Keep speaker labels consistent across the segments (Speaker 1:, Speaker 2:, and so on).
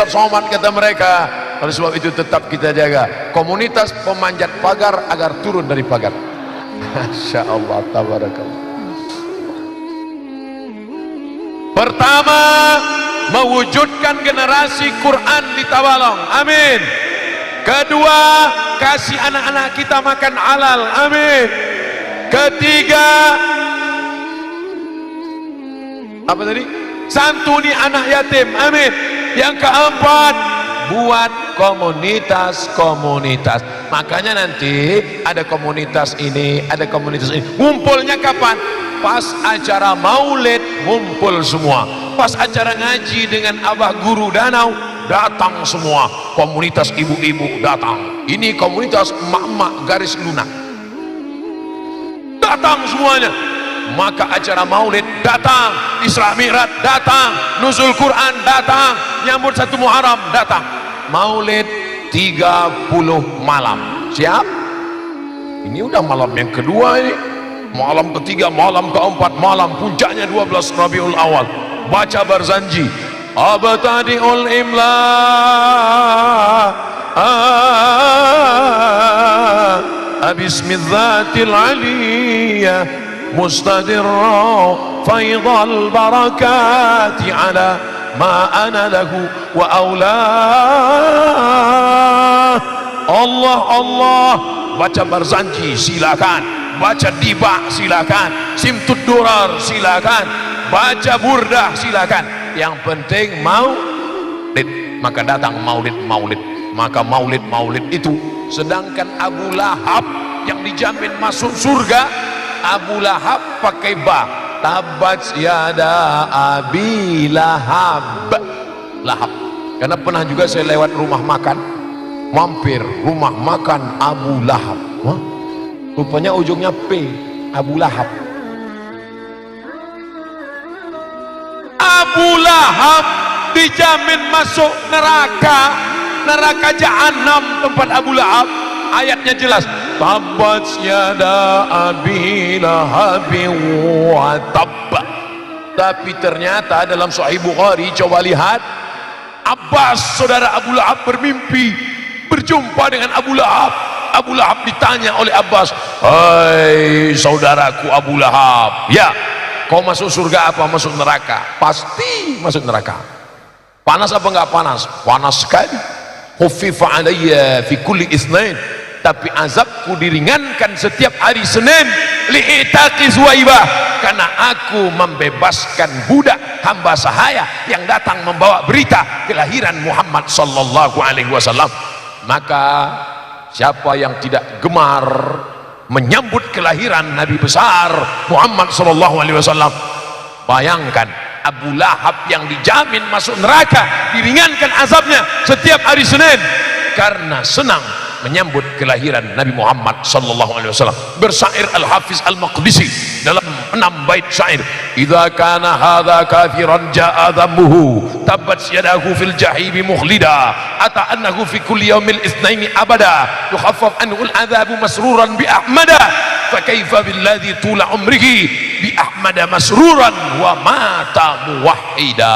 Speaker 1: Ustaz Somad, kata mereka. Oleh sebab itu tetap kita jaga komunitas pemanjat pagar agar turun dari pagar. Masya Allah, tabarakallah. Pertama, mewujudkan generasi Quran di Tabalong, amin. Kedua, kasih anak-anak kita makan halal, amin. Ketiga, apa tadi? Santuni anak yatim, amin. Yang keempat, buat komunitas-komunitas. Makanya nanti ada komunitas ini, ada komunitas ini. Ngumpulnya kapan? Pas acara maulid ngumpul semua. Pas acara ngaji dengan abah guru danau, datang semua. Komunitas ibu-ibu datang. Ini komunitas emak-emak garis lunak, datang semuanya. Maka acara maulid datang, Isra Mi'raj datang, Nuzul Quran datang, nyambut 1 Muharram datang. Maulid 30 malam. Siap? Ini udah malam yang kedua ini. Malam ketiga, malam keempat, malam puncaknya 12 Rabiul Awal. Baca Barzanji, abtadi'ul imla bismidzatil aliyah mustadirra faidal barakati ala ma ana lahu wa aula. Allah Allah. Baca Barzanji silakan, baca Diba silakan, Simtud Durar silakan, baca Burdah silakan. Yang penting maulid, maka datang maulid. Maka maulid itu. Sedangkan Abu Lahab yang dijamin masuk surga, Abu Lahab pakai ba, tabat yada abi lahab. Lahab. Karena pernah juga saya lewat rumah makan, mampir rumah makan Abu Lahab. Wah, rupanya ujungnya P, Abu Lahab. Abu Lahab dijamin masuk neraka jahanam tempat Abu Lahab. Ayatnya jelas, tabat yada abi lahabin wa tabba. Tapi ternyata dalam Sahih Bukhari, coba lihat, Abbas saudara Abu Lahab bermimpi berjumpa dengan Abu Lahab. Abu Lahab ditanya oleh Abbas, hai saudaraku Abu Lahab, ya kau masuk surga apa masuk neraka? Pasti masuk neraka. Panas apa enggak panas? Panas sekali. Khuffifa alayya fi kulli itsnain, tapi azabku diringankan setiap hari Senin. Li'itaqi Zuwaibah, karena aku membebaskan budak hamba sahaya yang datang membawa berita kelahiran Muhammad sallallahu alaihi wasallam. Maka siapa yang tidak gemar menyambut kelahiran Nabi besar Muhammad sallallahu alaihi wasallam, bayangkan Abu Lahab yang dijamin masuk neraka diringankan azabnya setiap hari Senin karena senang menyambut kelahiran Nabi Muhammad sallallahu alaihi wasallam. Bersair Al-Hafiz Al-Maqdisi dalam 6 bait syair, idza kana hadza kafiran jaa dhammuhu tabat yadahu fil jahimi mukhlida ata annahu fi kulli yaumil itsnaini abada yukhaffaf anhu al-adzabu masruran bi ahmada fa kaifa billadzi tula umrihi bi ahmada masruran wa mata muwahhida.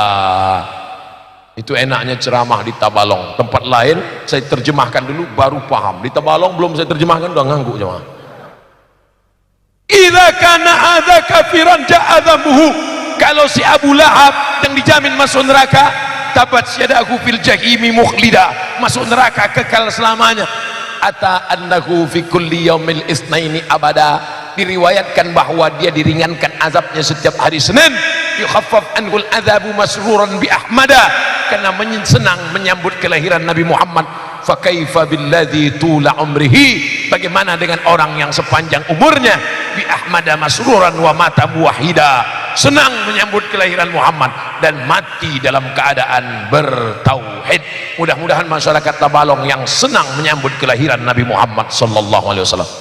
Speaker 1: Itu enaknya ceramah di Tabalong. Tempat lain saya terjemahkan dulu baru paham. Di Tabalong belum saya terjemahkan udah ngangguk jemaah. Idza kana hadza kafiran ja'a dhammuhu, kalau si Abu Lahab yang dijamin masuk neraka, tabat yadahu fil jahimi mukhlida, masuk neraka kekal selamanya. Ata annahu fi kulli yaumil itsnaini abada, diriwayatkan bahwa dia diringankan azabnya setiap hari Senin. Yukhaffaf anhul adzabu masruran bi ahmada, karena senang menyambut kelahiran Nabi Muhammad. Fa kaifa billadzi tula umrihi, bagaimana dengan orang yang sepanjang umurnya bi ahmada masruran wa mata muwahhida, senang menyambut kelahiran Muhammad dan mati dalam keadaan bertauhid. Mudah-mudahan masyarakat Tabalong yang senang menyambut kelahiran Nabi Muhammad sallallahu alaihi wasallam.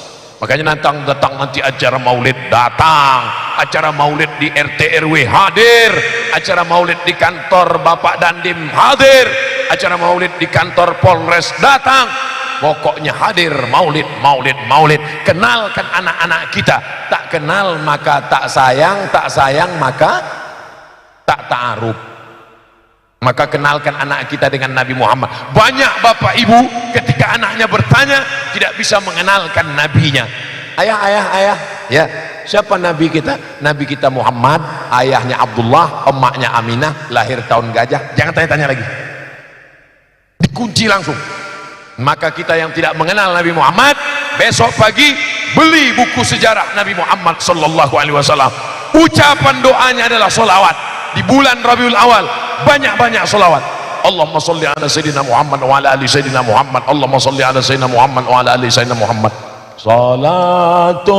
Speaker 1: Makanya datang nanti acara maulid, datang acara maulid di RT RW hadir, acara maulid di kantor Bapak Dandim hadir, acara maulid di kantor Polres datang. Pokoknya hadir maulid. Kenalkan anak-anak kita. Tak kenal maka tak sayang, tak sayang maka tak ta'aruf. Maka kenalkan anak kita dengan Nabi Muhammad. Banyak bapak ibu ketika anaknya bertanya tidak bisa mengenalkan nabinya. Ayah, ya, siapa nabi kita? Nabi kita Muhammad, ayahnya Abdullah, emaknya Aminah, lahir tahun gajah. Jangan tanya-tanya lagi, dikunci langsung. Maka kita yang tidak mengenal Nabi Muhammad, besok pagi beli buku sejarah Nabi Muhammad sallallahu alaihi wasallam. Ucapan doanya adalah solawat. Di bulan Rabiul Awal banyak-banyak solawat. Allahumma salli ala sayyidina Muhammad wa ala ali sayyidina Muhammad. Allahumma salli ala sayyidina Muhammad wa ala ali sayyidina Muhammad. Salatullah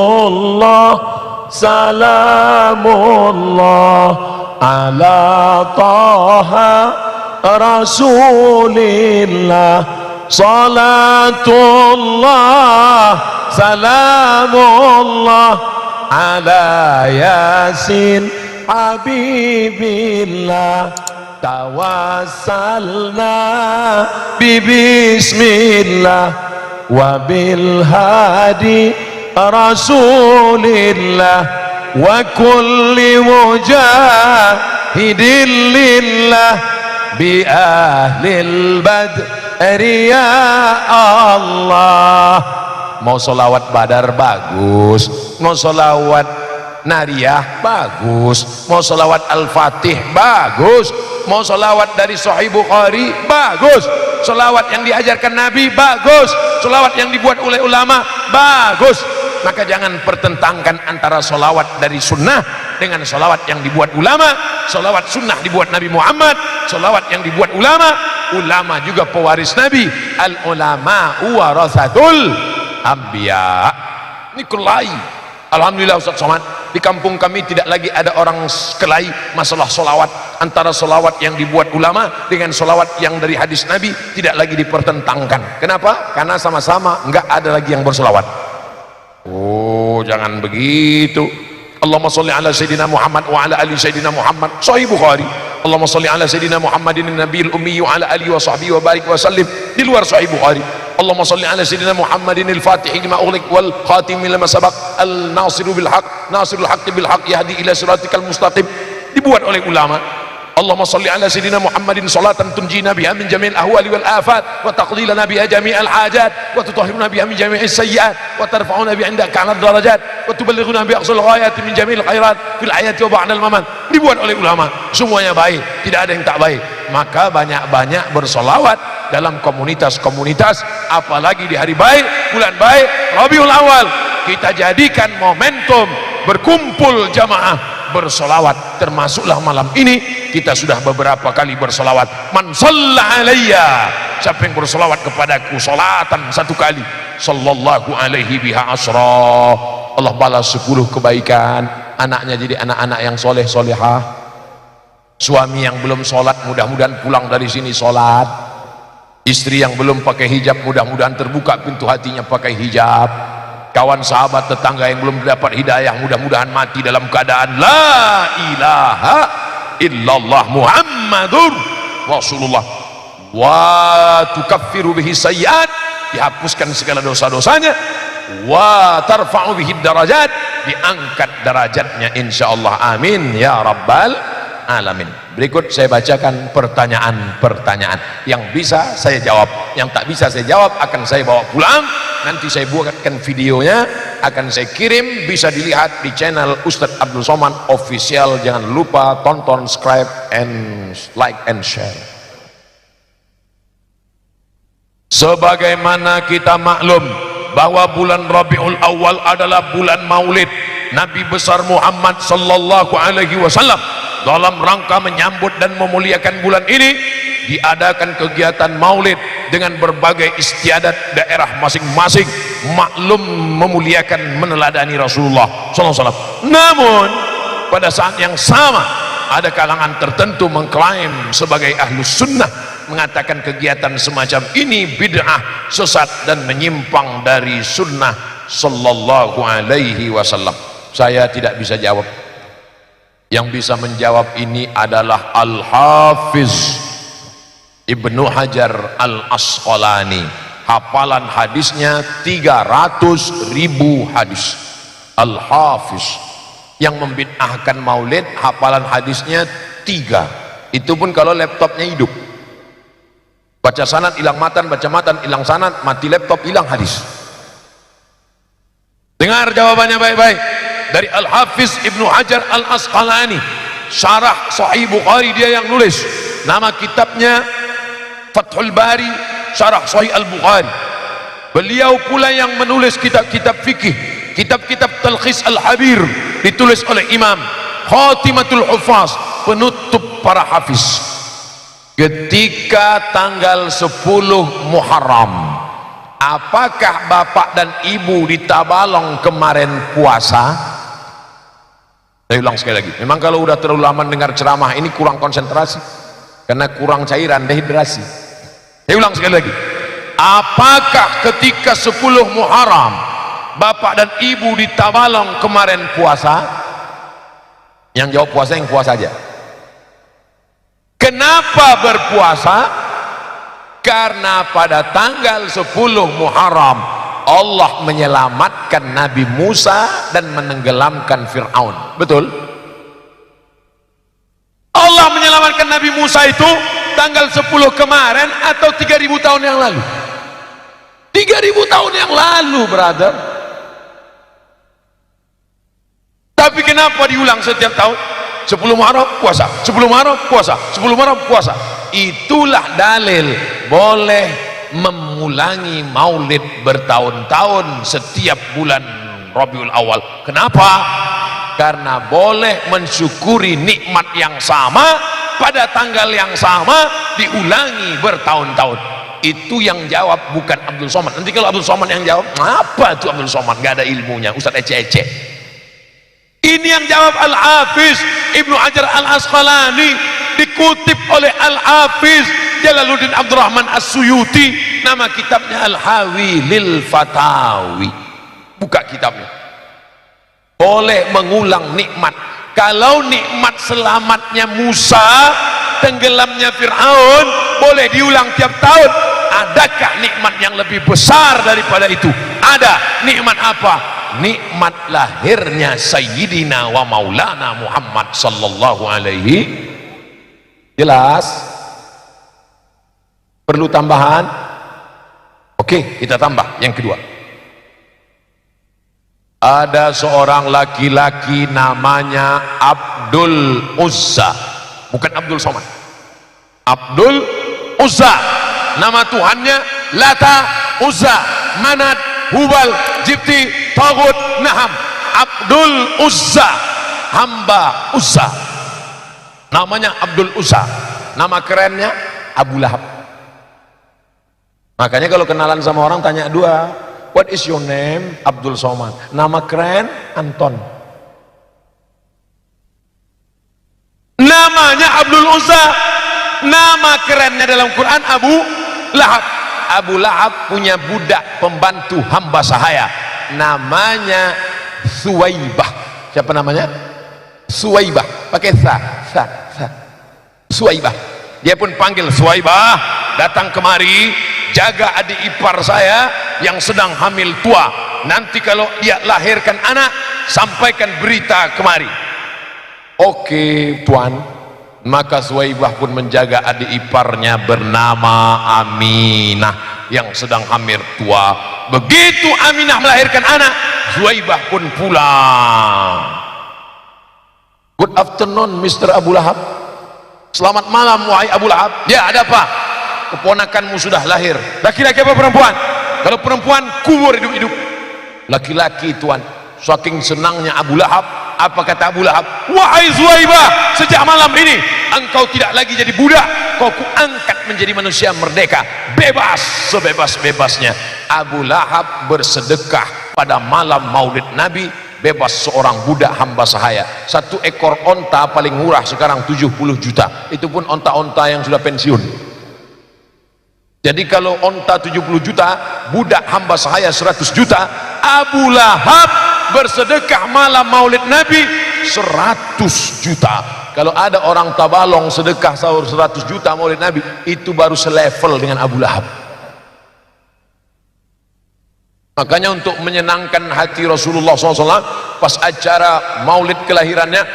Speaker 1: salamullah ala taha rasulillah. Salatullah salamullah ala yasin habibillah. Tawassalna bismillah wa bil hadi rasulillah wa kulli mujahidin lillah bi ahlil badri ya Allah. Mau solawat badar bagus, mau solawat nariyah bagus, mau solawat al-fatih bagus, mau solawat dari Sahih Bukhari bagus, solawat yang diajarkan Nabi bagus, solawat yang dibuat oleh ulama bagus. Maka jangan pertentangkan antara solawat dari sunnah dengan solawat yang dibuat ulama. Solawat sunnah dibuat Nabi Muhammad, solawat yang dibuat ulama. Ulama juga pewaris Nabi. Al ulama warasatul anbiya. Ini kelai. Alhamdulillah Ustaz Somad, di kampung kami tidak lagi ada orang kelahi masalah solawat. Antara solawat yang dibuat ulama dengan solawat yang dari hadis Nabi tidak lagi dipertentangkan. Kenapa? Karena sama-sama enggak ada lagi yang bersolawat. Oh, jangan begitu. Allahumma sholli ala sayyidina Muhammad wa ala ali sayyidina Muhammad. Sahih Bukhari. Allahumma sholli ala sayyidina Muhammadin nabiyil ummi wa ala alihi wa sahbihi wa barik wa sallim. Di luar Sahih Bukhari. Allahumma salli ala sayyidina Muhammadin al-fatih lima ughliq wal khatim lima sabaq al-nasiru bil haq nasirul haqqi bil haq yahdi ila siratikal mustaqim. Dibuat oleh ulama. Allahumma salli ala sayyidina Muhammadin salatan tunjina biha min jami'il ahwali wal afat wa taqdi lana biha jami'al hajat wa tutahhiruna biha min jami'is sayyi'at wa tarfa'una bi 'indaka 'ala darajat wa tuballighuna bi aqsal ghayat min jami'il khairat fil hayati wa ba'da al mamat. Dibuat oleh ulama. Semuanya baik, tidak ada yang tak baik. Maka banyak-banyak bersolawat dalam komunitas-komunitas, apalagi di hari baik, bulan baik, Rabiul Awal. Kita jadikan momentum berkumpul jamaah bersolawat. Termasuklah malam ini kita sudah beberapa kali bersolawat. Man shalla alayya, siapa yang bersolawat kepadaku solatan satu kali, sallallahu alaihi biha asra, Allah balas 10 kebaikan. Anaknya jadi anak-anak yang soleh solehah. Suami yang belum sholat mudah-mudahan pulang dari sini sholat. Istri yang belum pakai hijab mudah-mudahan terbuka pintu hatinya pakai hijab. Kawan sahabat tetangga yang belum dapat hidayah mudah-mudahan mati dalam keadaan la ilaha illallah Muhammadur Rasulullah. Wa tukaffiru bihi sayyiat, dihapuskan segala dosa-dosanya. Wa tarfa'u bihi darajat, diangkat derajatnya insyaallah. Amin ya rabbal alamin. Berikut saya bacakan pertanyaan-pertanyaan yang bisa saya jawab, yang tak bisa saya jawab akan saya bawa pulang. Nanti saya buatkan videonya, akan saya kirim, bisa dilihat di channel Ustadz Abdul Somad Official. Jangan lupa tonton, subscribe, and like and share. Sebagaimana kita maklum bahwa bulan Rabiul Awal adalah bulan Maulid Nabi besar Muhammad sallallahu alaihi wasallam. Dalam rangka menyambut dan memuliakan bulan ini, diadakan kegiatan maulid dengan berbagai istiadat daerah masing-masing, maklum memuliakan meneladani Rasulullah SAW. Namun pada saat yang sama ada kalangan tertentu mengklaim sebagai ahlus sunnah, mengatakan kegiatan semacam ini bid'ah, sesat dan menyimpang dari sunnah sallallahu alaihi wasallam. Saya tidak bisa jawab. Yang bisa menjawab ini adalah Al-Hafiz Ibnu Hajar Al-Asqalani. Hafalan hadisnya 300.000 hadis. Al-Hafiz yang membid'ahkan maulid, hafalan hadisnya 3 Itu pun kalau laptopnya hidup. Baca sanad hilang matan, baca matan hilang sanad, mati laptop hilang hadis. Dengar jawabannya baik-baik dari Al-Hafiz Ibnu Hajar Al-Asqalani, syarah Sahih Bukhari, dia yang nulis. Nama kitabnya Fathul Bari, syarah Sahih Al-Bukhari. Beliau pula yang menulis kitab-kitab fikih, kitab-kitab Talkhis Al-Habir, ditulis oleh Imam Khatimatul Hufaz, penutup para hafiz. Ketika tanggal 10 Muharram, apakah bapak dan ibu di Tabalong kemarin puasa? Saya ulang sekali lagi, memang kalau udah terlalu lama dengar ceramah ini kurang konsentrasi karena kurang cairan, dehidrasi. Saya ulang sekali lagi, apakah ketika 10 Muharram bapak dan ibu di Tabalong kemarin puasa? Yang jawab puasa yang puasa aja. Kenapa berpuasa? Karena pada tanggal 10 Muharram Allah menyelamatkan Nabi Musa dan menenggelamkan Fir'aun. Betul? Allah menyelamatkan Nabi Musa itu tanggal 10 kemarin atau 3000 tahun yang lalu? 3000 tahun yang lalu, brother. Tapi kenapa diulang setiap tahun? 10 Muharram puasa, 10 Muharram puasa, 10 Muharram puasa. Itulah dalil boleh memulangi maulid bertahun-tahun setiap bulan Rabiul Awal. Kenapa? Karena boleh mensyukuri nikmat yang sama pada tanggal yang sama diulangi bertahun-tahun. Itu yang jawab bukan Abdul Somad. Nanti kalau Abdul Somad yang jawab, apa itu Abdul Somad? Gak ada ilmunya, Ustaz ece-ece. Ini yang jawab Al-Hafiz Ibnu Hajar Al-Asqalani, dikutip oleh Al-Hafiz Jalaluddin Abdurrahman As-Suyuti, nama kitabnya Al-Hawi Lil Fatawi. Buka kitabnya. Boleh mengulang nikmat. Kalau nikmat selamatnya Musa, tenggelamnya Fir'aun, boleh diulang tiap tahun. Adakah nikmat yang lebih besar daripada itu? Ada. Nikmat apa? Nikmat lahirnya Sayyidina wa Maulana Muhammad sallallahu alaihi. Jelas? Perlu tambahan? Oke, kita tambah yang kedua. Ada seorang laki-laki namanya Abdul Uzza, bukan Abdul Somad. Abdul Uzza, nama Tuhannya Lata, Uzza, Manat, Hubal, Jibti, Tagut, Naham. Abdul Uzza, hamba Uzza, namanya Abdul Uzza. Nama kerennya Abu Lahab. Makanya kalau kenalan sama orang tanya dua, what is your name? Abdul Somad. Nama keren Anton. Namanya Abdul Uzza. Nama kerennya dalam Quran Abu Lahab. Abu Lahab punya budak pembantu hamba sahaya, namanya Suwaibah. Siapa namanya? Suwaibah, pakai sa. Suwaibah. Dia pun panggil, Suwaibah, datang kemari, jaga adik ipar saya yang sedang hamil tua. Nanti kalau dia lahirkan anak, sampaikan berita kemari. Oke, tuan. Maka Suwaibah pun menjaga adik iparnya bernama Aminah yang sedang hamil tua. Begitu Aminah melahirkan anak, Suwaibah pun pulang. Good afternoon Mr. Abu Lahab. Selamat malam wahai Abu Lahab. Ya, ada apa? Keponakanmu sudah lahir. Laki-laki apa perempuan? Kalau perempuan, kubur hidup-hidup. Laki-laki, tuan. Saking senangnya Abu Lahab, apa kata Abu Lahab? Wahai Suwaibah, sejak malam ini engkau tidak lagi jadi budak, kau kuangkat menjadi manusia merdeka, bebas sebebas-bebasnya. Abu Lahab bersedekah pada malam maulid Nabi, bebas seorang budak hamba sahaya. Satu ekor onta paling murah sekarang 70 juta. Itu pun onta-onta yang sudah pensiun. Jadi kalau onta 70 juta, budak hamba sahaya 100 juta. Abu Lahab bersedekah malam maulid Nabi 100 juta. Kalau ada orang Tabalong sedekah sahur 100 juta maulid Nabi, itu baru selevel dengan Abu Lahab. Makanya untuk menyenangkan hati Rasulullah SAW, pas acara maulid kelahirannya,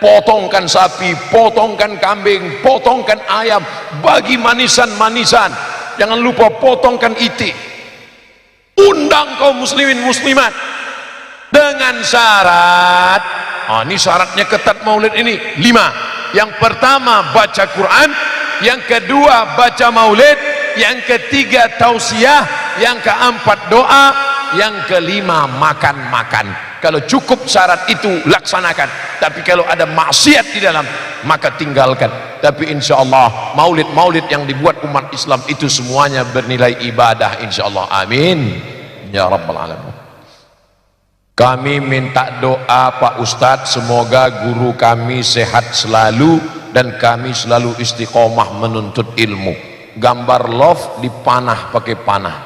Speaker 1: potongkan sapi, potongkan kambing, potongkan ayam, bagi manisan-manisan. Jangan lupa potongkan itik. Undang kaum muslimin muslimat dengan syarat, ini syaratnya ketat maulid ini 5. Yang pertama baca Quran, yang kedua baca maulid, yang ketiga tausiah, yang keempat doa, yang kelima makan-makan. Kalau cukup syarat itu laksanakan, tapi kalau ada maksiat di dalam maka tinggalkan. Tapi insya Allah maulid-maulid yang dibuat umat Islam itu semuanya bernilai ibadah insya Allah. Amin ya rabbal alamin. Kami minta doa Pak Ustadz, semoga guru kami sehat selalu dan kami selalu istiqomah menuntut ilmu. Gambar love dipanah pakai panah.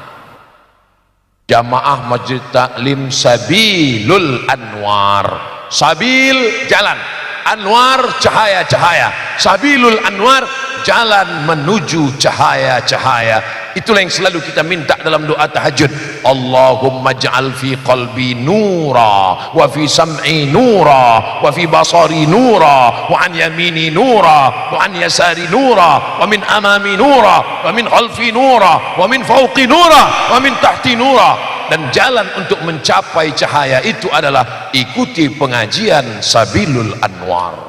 Speaker 1: Jamaah Masjid Taklim Sabilul Anwar. Sabil jalan, Anwar cahaya-cahaya. Sabilul Anwar jalan menuju cahaya-cahaya. Itulah yang selalu kita minta dalam doa tahajud. Allahumma ja'al fi qalbi nura, wa fi sam'i nura, wa fi basari nura, wa an yamini nura, wa an yasari nura, wa min amami nura, wa min khalfi nura, wa min fawqi nura, wa min tahti nura. Dan jalan untuk mencapai cahaya itu adalah ikuti pengajian Sabilul Anwar.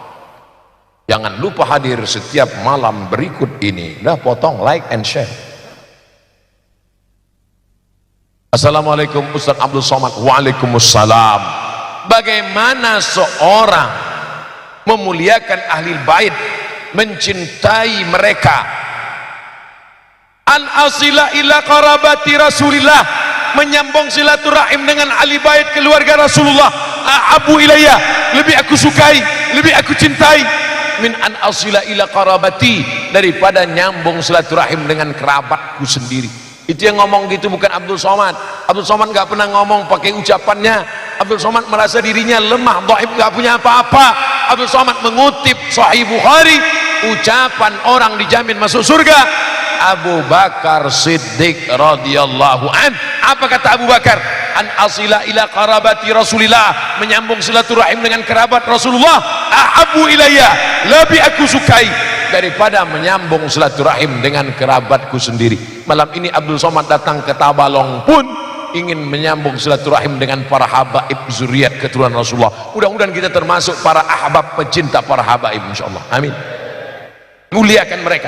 Speaker 1: Jangan lupa hadir setiap malam berikut ini. Dah potong, like and share. Assalamualaikum Ustaz Abdul Somad. Waalaikumsalam. Bagaimana seorang memuliakan ahli bait, mencintai mereka, an asila ila qarabati Rasulillah, menyambung silaturahim dengan ahli bait keluarga Rasulullah, ahabu ilayya, lebih aku sukai, lebih aku cintai, min an asila ila qarabati, daripada nyambung silaturahim dengan kerabatku sendiri. Itu yang ngomong gitu bukan Abdul Somad. Abdul Somad nggak pernah ngomong pakai ucapannya. Abdul Somad merasa dirinya lemah, dhaif, nggak punya apa-apa. Abdul Somad mengutip Sahih Bukhari, ucapan orang dijamin masuk surga, Abu Bakar Siddiq radhiyallahu an. Apa kata Abu Bakar? An asila ila qarabati Rasulillah, menyambung silaturahim dengan kerabat Rasulullah, ahabu ilayya, lebih aku sukai daripada menyambung silaturahim dengan kerabatku sendiri. Malam ini Abdul Somad datang ke Tabalong pun ingin menyambung silaturahim dengan para habaib zuriat keturunan Rasulullah. Mudah-mudahan kita termasuk para ahbab pecinta para habaib insyaallah. Amin. Muliakan mereka.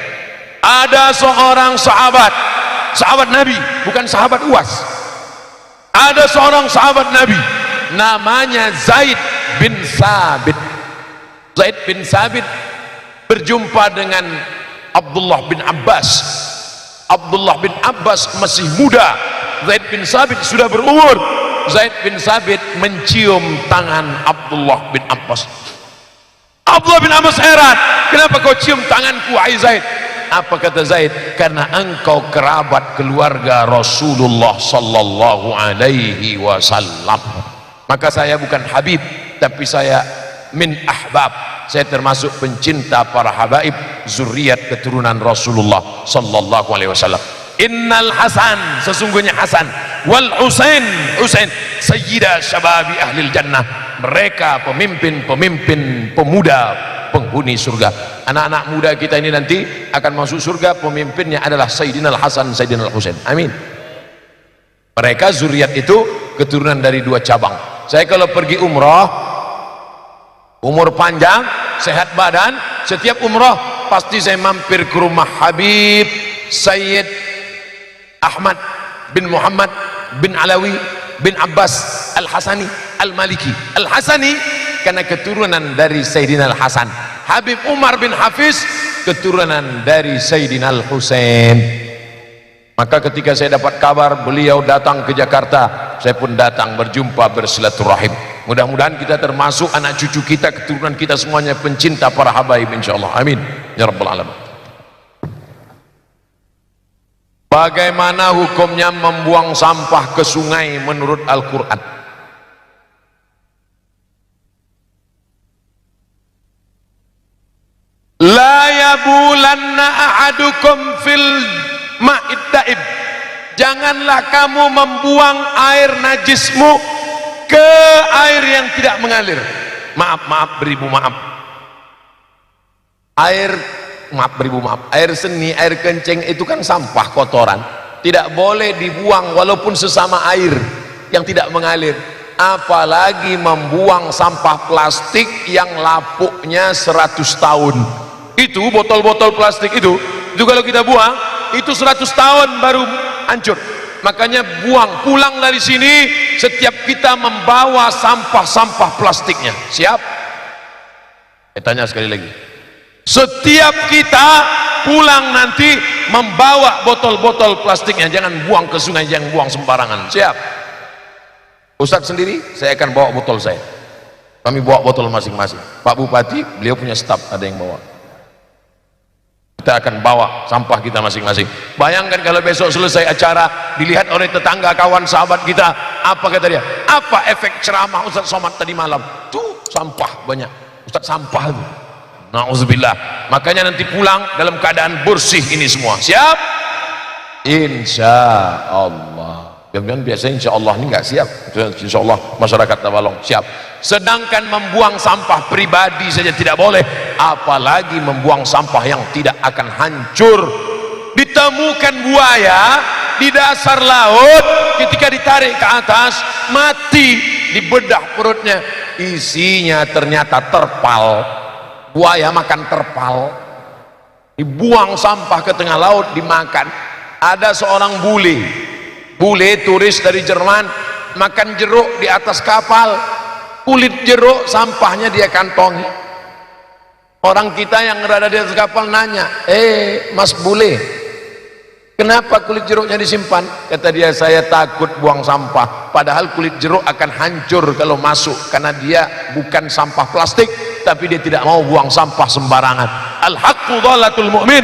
Speaker 1: Ada seorang sahabat Nabi, bukan sahabat UAS. Ada seorang sahabat Nabi namanya Zaid bin Sabit. Zaid bin Sabit berjumpa dengan Abdullah bin Abbas. Abdullah bin Abbas masih muda, Zaid bin Sabit sudah berumur. Zaid bin Sabit mencium tangan Abdullah bin Abbas. Abdullah bin Abbas heran, kenapa kau cium tanganku wahai Zaid? Apa kata Zaid? Karena engkau kerabat keluarga Rasulullah sallallahu alaihi wasallam. Maka saya bukan Habib, tapi saya min ahbab. Saya termasuk pencinta para habaib zuriat keturunan Rasulullah sallallahu alaihi wasallam. Innal Hasan, sesungguhnya Hasan, wal Husain, Husain sayyida syababi ahlil jannah, mereka pemimpin-pemimpin pemuda penghuni surga. Anak-anak muda kita ini nanti akan masuk surga, pemimpinnya adalah Sayyidina Al-Hasan, Sayyidina Al-Husain. Amin. Mereka zuriat itu keturunan dari 2 cabang. Saya kalau pergi umrah, umur panjang, sehat badan, setiap umrah pasti saya mampir ke rumah Habib Sayyid Ahmad bin Muhammad bin Alawi bin Abbas Al-Hasani Al-Maliki. Al-Hasani karena keturunan dari Sayyidina Al-Hasan. Habib Umar bin Hafiz keturunan dari Sayyidina Al-Husain. Maka ketika saya dapat kabar beliau datang ke Jakarta, saya pun datang berjumpa, bersilaturahim. Mudah-mudahan kita termasuk anak cucu kita, keturunan kita semuanya pencinta para habaib insyaallah. Amin ya rabbal alamin. Bagaimana hukumnya membuang sampah ke sungai menurut Al-Quran? La yabulanna ahadukum fil ma'id daib. Janganlah kamu membuang air najismu ke air yang tidak mengalir. Maaf, beribu maaf. Air, maaf beribu maaf, air seni, air kencing itu kan sampah kotoran, tidak boleh dibuang walaupun sesama air yang tidak mengalir. Apalagi membuang sampah plastik yang lapuknya 100 tahun. Itu botol-botol plastik itu kalau kita buang itu 100 tahun baru hancur. Makanya buang, pulang dari sini setiap kita membawa sampah-sampah plastiknya. Siap? Saya tanya sekali lagi, setiap kita pulang nanti membawa botol-botol plastiknya, jangan buang ke sungai, jangan buang sembarangan. Siap? Ustadz sendiri, saya akan bawa botol saya. Kami bawa botol masing-masing. Pak Bupati, beliau punya staf, ada yang bawa. Kita akan bawa sampah kita masing-masing. Bayangkan kalau besok selesai acara, dilihat oleh tetangga, kawan, sahabat kita, apa kata dia? Apa efek ceramah Ustadz Somad tadi malam? Tuh, sampah banyak. Ustadz, sampah itu. Na'udzubillah. Makanya nanti pulang dalam keadaan bersih ini semua. Siap? Insya Allah. Biasanya insya Allah ini nggak siap. Insya Allah masyarakat Tabalong siap. Sedangkan membuang sampah pribadi saja tidak boleh, apalagi membuang sampah yang tidak akan hancur. Ditemukan buaya di dasar laut, ketika ditarik ke atas mati, dibedah perutnya, isinya ternyata terpal. Buaya makan terpal, dibuang sampah ke tengah laut, dimakan. Ada seorang bule turis dari Jerman makan jeruk di atas kapal, kulit jeruk sampahnya dia kantongi. Orang kita yang berada di atas kapal nanya, mas bule, kenapa kulit jeruknya disimpan? Kata dia, saya takut buang sampah, padahal kulit jeruk akan hancur kalau masuk, karena dia bukan sampah plastik, tapi dia tidak mau buang sampah sembarangan. Al-haqqu dhalatul mu'min,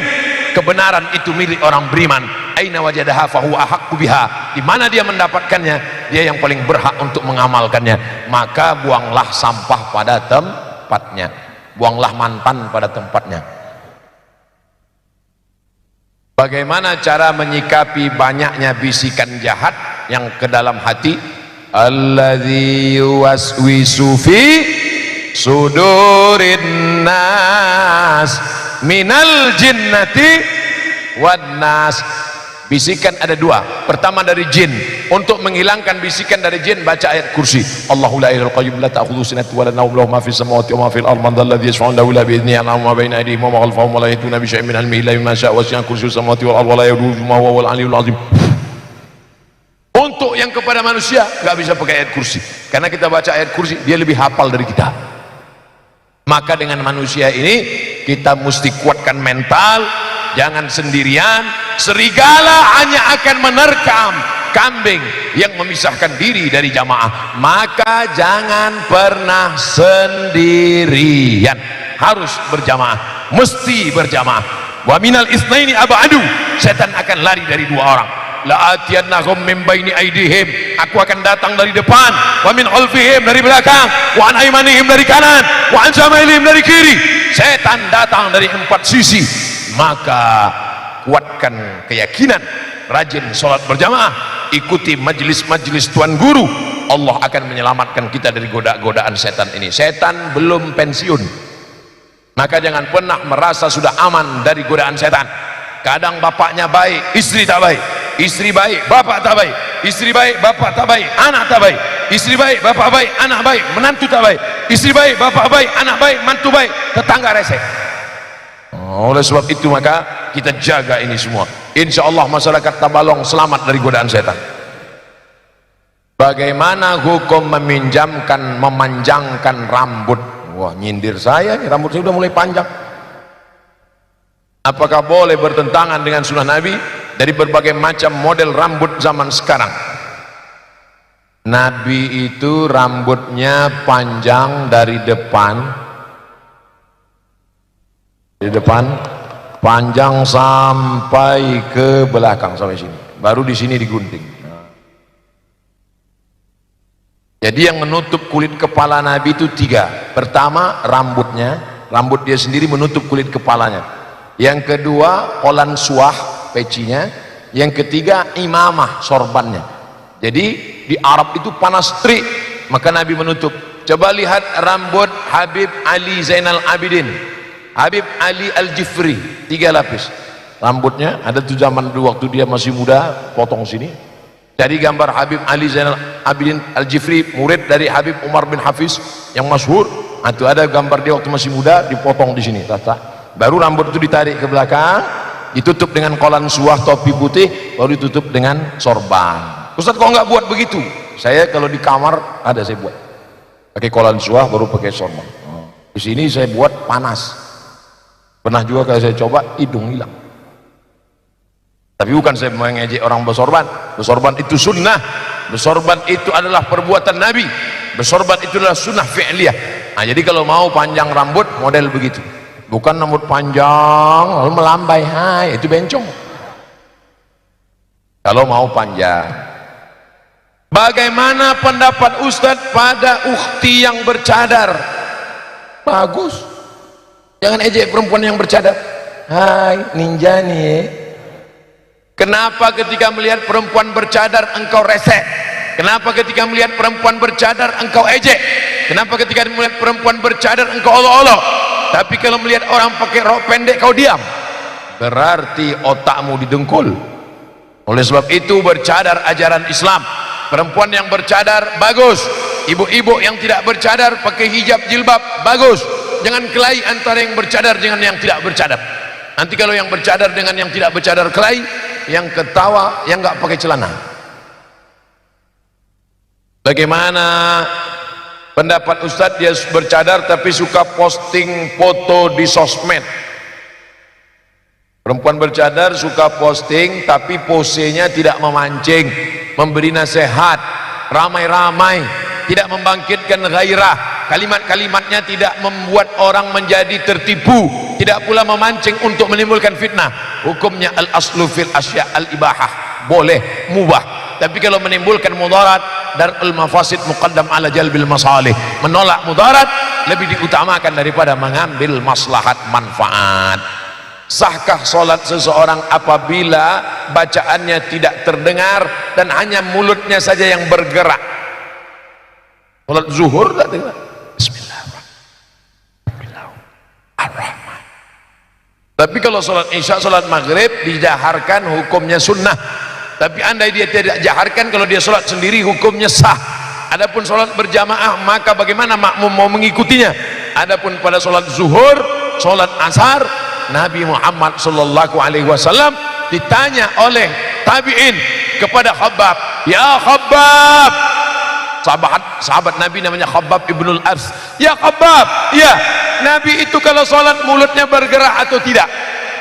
Speaker 1: kebenaran itu milik orang beriman. Aina wajadaha fahuwa ahaqqu biha, di mana dia mendapatkannya, dia yang paling berhak untuk mengamalkannya. Maka buanglah sampah pada tempatnya, buanglah mantan pada tempatnya. Bagaimana cara menyikapi banyaknya bisikan jahat yang ke dalam hati? Alladzi yuwaswisu fi sudurin nas minal jinnati wan nas. Bisikan ada dua. Pertama dari jin. Untuk menghilangkan bisikan dari jin, baca ayat kursi. Allahu la ilaha qayyum la ta'khudhuhu sinatun wa la nawm lahu ma fis samawati wa ma fil ardi man dzalladzi yashfa'u 'indahu illa bi idhnihi ya'lamu ma bayna aydihim wa ma khalfahum wa la yahituna bi syai'in min 'ilmihi illa bima syaa wasi'a kursiyyuhu samawati wal ardi wa la yaduhu ma huwa al 'aliyyul 'azim. Untuk yang kepada manusia nggak bisa pakai ayat kursi, karena kita baca ayat kursi dia lebih hafal dari kita. Maka dengan manusia ini kita mesti kuatkan mental. Jangan sendirian. Serigala hanya akan menerkam kambing yang memisahkan diri dari jamaah. Maka jangan pernah sendirian, harus berjamaah, mesti berjamaah. Wa minal isnaini ab'adu, setan akan lari dari dua orang. La atiyannahum min baini aidihim, aku akan datang dari depan, wa min khalfihim, dari belakang, wa an aymanihim, dari kanan, wa an shamailihim, dari kiri. Setan datang dari empat sisi. Maka kuatkan keyakinan, rajin sholat berjamaah, ikuti majelis-majelis Tuan Guru. Allah akan menyelamatkan kita dari goda-godaan setan ini. Setan belum pensiun, maka jangan pernah merasa sudah aman dari godaan setan. Kadang bapaknya baik, istri tak baik. Istri baik, bapak tak baik. Istri baik, bapak tak baik, anak tak baik. Istri baik, bapak baik, anak baik, menantu tak baik. Istri baik, bapak baik, anak baik, mantu baik, tetangga resek. Oleh sebab itu maka kita jaga ini semua. Insya Allah masyarakat Tabalong selamat dari godaan setan. Bagaimana hukum memanjangkan rambut? Wah, nyindir saya nih, rambut saya udah mulai panjang. Apakah boleh bertentangan dengan sunnah Nabi? Dari berbagai macam model rambut zaman sekarang, Nabi itu rambutnya panjang dari depan, panjang sampai ke belakang, sampai sini, baru di sini digunting. Jadi yang menutup kulit kepala Nabi itu tiga. Pertama rambutnya, rambut dia sendiri menutup kulit kepalanya. Yang kedua kolan suah, pecinya. Yang ketiga imamah, sorbannya. Jadi di Arab itu panas terik, maka Nabi menutup. Coba lihat rambut Habib Ali Zainal Abidin, Habib Ali Al-Jifri 3 lapis rambutnya. Ada tuh zaman dulu waktu dia masih muda, potong sini. Jadi gambar Habib Ali Zainal Abidin Al-Jifri, murid dari Habib Umar bin Hafiz yang masyhur. Itu ada gambar dia waktu masih muda, dipotong di sini tata. Baru rambut itu ditarik ke belakang, ditutup dengan kolan suah topi putih, baru ditutup dengan sorban. Ustaz kok nggak buat begitu? Saya kalau di kamar ada saya buat pakai kolan suah baru pakai sorban. Di sini saya buat panas. Pernah juga kalau saya coba hidung hilang. Tapi bukan saya mengejek orang bersorban. Bersorban itu sunnah. Bersorban itu adalah perbuatan Nabi. Bersorban itu adalah sunnah fi'liyah. Nah, jadi kalau mau panjang rambut model begitu. Bukan rambut panjang lalu melambai, hai itu bencong. Kalau mau panjang. Bagaimana pendapat Ustadz pada ukhti yang bercadar? Bagus. Jangan ejek perempuan yang bercadar. Hai ninja nih. Kenapa ketika melihat perempuan bercadar engkau resek? Kenapa ketika melihat perempuan bercadar engkau ejek? Kenapa ketika melihat perempuan bercadar engkau olok-olok? Tapi kalau melihat orang pakai rok pendek kau diam, berarti otakmu didengkul. Oleh sebab itu bercadar ajaran Islam. Perempuan yang bercadar bagus. Ibu-ibu yang tidak bercadar pakai hijab jilbab bagus. Jangan kelahi antara yang bercadar dengan yang tidak bercadar. Nanti kalau yang bercadar dengan yang tidak bercadar kelahi, yang ketawa yang nggak pakai celana. Bagaimana pendapat Ustadz dia bercadar tapi suka posting foto di sosmed? Perempuan bercadar suka posting tapi posenya tidak memancing, memberi nasihat, ramai-ramai, tidak membangkitkan gairah, kalimat-kalimatnya tidak membuat orang menjadi tertipu, tidak pula memancing untuk menimbulkan fitnah. Hukumnya al-aslu fil asya al-ibahah, boleh, mubah. Tapi kalau menimbulkan mudarat, darul mafasid muqaddam ala jalbil masalih, menolak mudarat lebih diutamakan daripada mengambil maslahat manfaat. Sahkah solat seseorang apabila bacaannya tidak terdengar dan hanya mulutnya saja yang bergerak? Solat zuhur tak dengar. Bismillahirrahmanirrahim. Tapi kalau solat isya, solat maghrib dijaharkan, hukumnya sunnah. Tapi andai dia tidak jaharkan, kalau dia solat sendiri hukumnya sah. Adapun solat berjamaah maka bagaimana makmum mau mengikutinya? Adapun pada solat zuhur, solat asar, Nabi Muhammad sallallahu alaihi wasallam ditanya oleh tabi'in kepada Khabbab, ya Khabbab, sahabat Nabi namanya Khabbab ibnul Ars, ya Khabbab, ya Nabi itu kalau sholat mulutnya bergerak atau tidak?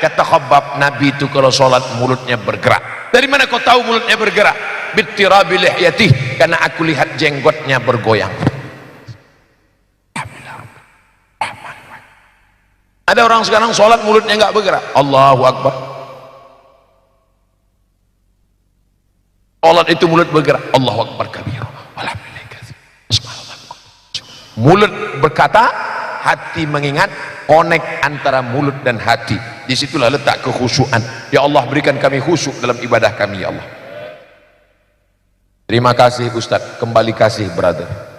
Speaker 1: Kata Khabbab, Nabi itu kalau sholat mulutnya bergerak. Dari mana kau tahu mulutnya bergerak? Bittirabi lihyatih, karena aku lihat jenggotnya bergoyang. Ada orang sekarang sholat mulutnya nggak bergerak. Allahu Akbar. Sholat itu mulut bergerak. Allahu Akbar kabir. Mulut berkata, hati mengingat, connect antara mulut dan hati. Disitulah letak kekhusyuan. Ya Allah, berikan kami khusyuk dalam ibadah kami, ya Allah. Terima kasih Ustadz, kembali kasih brother.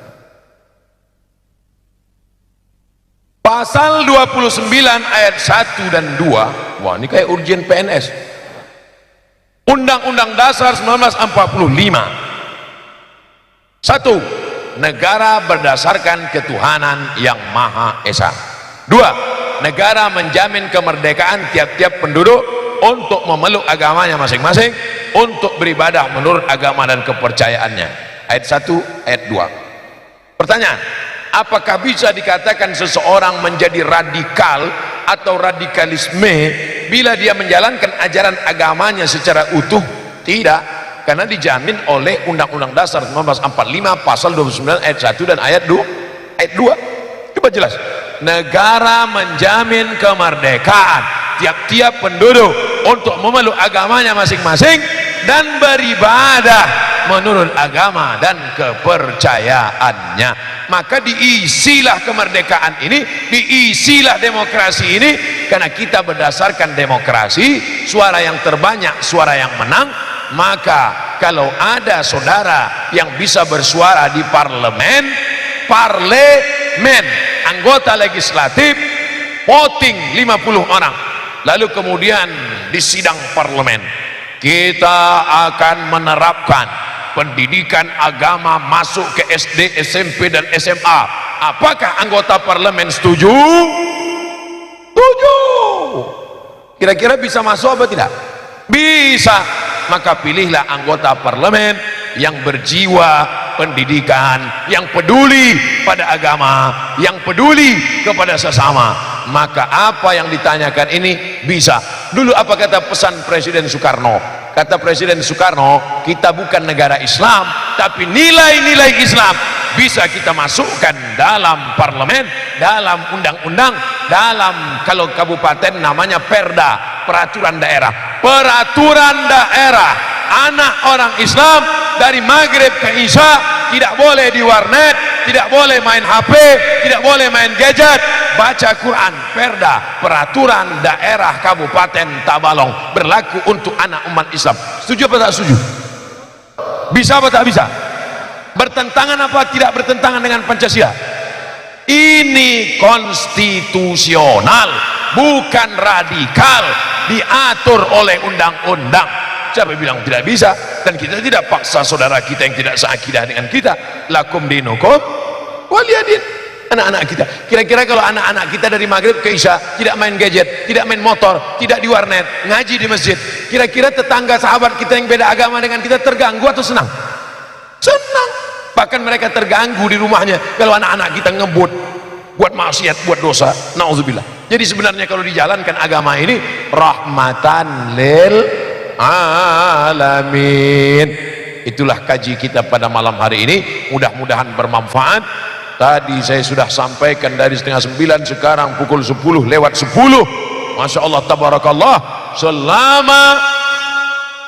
Speaker 1: Pasal 29 ayat 1 dan 2. Wah, ini kayak urgen PNS. Undang-Undang Dasar 1945. 1. Negara berdasarkan ketuhanan yang Maha Esa. 2. Negara menjamin kemerdekaan tiap-tiap penduduk untuk memeluk agamanya masing-masing, untuk beribadah menurut agama dan kepercayaannya. Ayat 1, ayat 2. Pertanyaan, apakah bisa dikatakan seseorang menjadi radikal atau radikalisme bila dia menjalankan ajaran agamanya secara utuh? Tidak, karena dijamin oleh Undang-Undang Dasar 1945 pasal 29 ayat 1 dan ayat 2. Ayat 2 coba jelas, negara menjamin kemerdekaan tiap-tiap penduduk untuk memeluk agamanya masing-masing dan beribadah menurut agama dan kepercayaannya. Maka diisilah kemerdekaan ini, diisilah demokrasi ini, karena kita berdasarkan demokrasi, suara yang terbanyak, suara yang menang. Maka kalau ada saudara yang bisa bersuara di parlemen, anggota legislatif, voting 50 orang, lalu kemudian di sidang parlemen kita akan menerapkan pendidikan agama masuk ke SD, SMP dan SMA. Apakah anggota parlemen setuju? Setuju. Kira-kira bisa masuk apa tidak? Bisa. Maka pilihlah anggota parlemen yang berjiwa pendidikan, yang peduli pada agama, yang peduli kepada sesama. Maka apa yang ditanyakan ini bisa. Dulu apa kata pesan Presiden Soekarno? Kata Presiden Soekarno, kita bukan negara Islam, tapi nilai-nilai Islam bisa kita masukkan dalam parlemen, dalam undang-undang, dalam kalau kabupaten namanya perda, peraturan daerah. Peraturan daerah, anak orang Islam dari maghrib ke isya tidak boleh di warnet, tidak boleh main HP, tidak boleh main gadget, baca Quran. Perda, peraturan daerah Kabupaten Tabalong berlaku untuk anak umat Islam. Setuju apa tak setuju? Bisa apa tak bisa? Bertentangan apa tidak bertentangan dengan Pancasila? Ini konstitusional, bukan radikal, diatur oleh undang-undang. Siapa bilang tidak bisa? Dan kita tidak paksa saudara kita yang tidak seakidah dengan kita. Lakum dinukum waliyadin. Anak-anak kita, kira-kira kalau anak-anak kita dari maghrib ke isya tidak main gadget, tidak main motor, tidak di warnet, ngaji di masjid, kira-kira tetangga sahabat kita yang beda agama dengan kita terganggu atau senang? Senang. Bahkan mereka terganggu di rumahnya kalau anak-anak kita ngebut, buat maksiat, buat dosa. Nauzubillah. Jadi sebenarnya kalau dijalankan agama ini rahmatan lil alamin. Itulah kaji kita pada malam hari ini, mudah-mudahan bermanfaat. Tadi saya sudah sampaikan dari setengah 9, sekarang pukul 10 lewat 10. Masya Allah, tabarakallah. Selama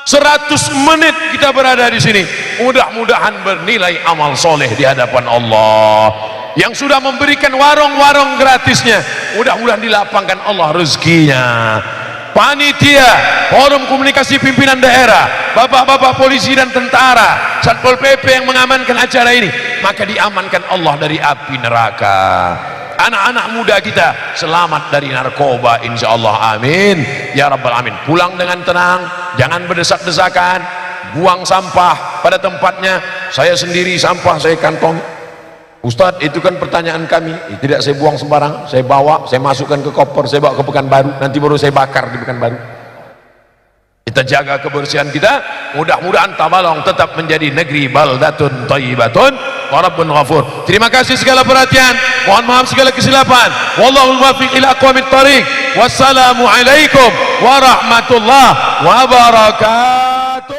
Speaker 1: 100 menit kita berada di sini, mudah-mudahan bernilai amal soleh di hadapan Allah. Yang sudah memberikan warung-warung gratisnya, mudah-mudahan dilapangkan Allah rezekinya. Panitia, forum komunikasi pimpinan daerah, bapak-bapak polisi dan tentara, Satpol PP yang mengamankan acara ini, maka diamankan Allah dari api neraka. Anak-anak muda kita selamat dari narkoba, insya Allah, amin ya rabbal alamin. Pulang dengan tenang, jangan berdesak-desakan, buang sampah pada tempatnya. Saya sendiri sampah saya kantong. Ustadz, itu kan pertanyaan kami, tidak saya buang sembarang, saya bawa, saya masukkan ke koper, saya bawa ke Pekanbaru, nanti baru saya bakar di Pekanbaru. Kita jaga kebersihan kita, mudah-mudahan Tabalong tetap menjadi negeri baldatun thayyibatun wa rabbun ghafur. Terima kasih segala perhatian, mohon maaf segala kesilapan. Wallahul muwaffiq ila aqwamit thariq. Wassalamu alaikum warahmatullahi wabarakatuh.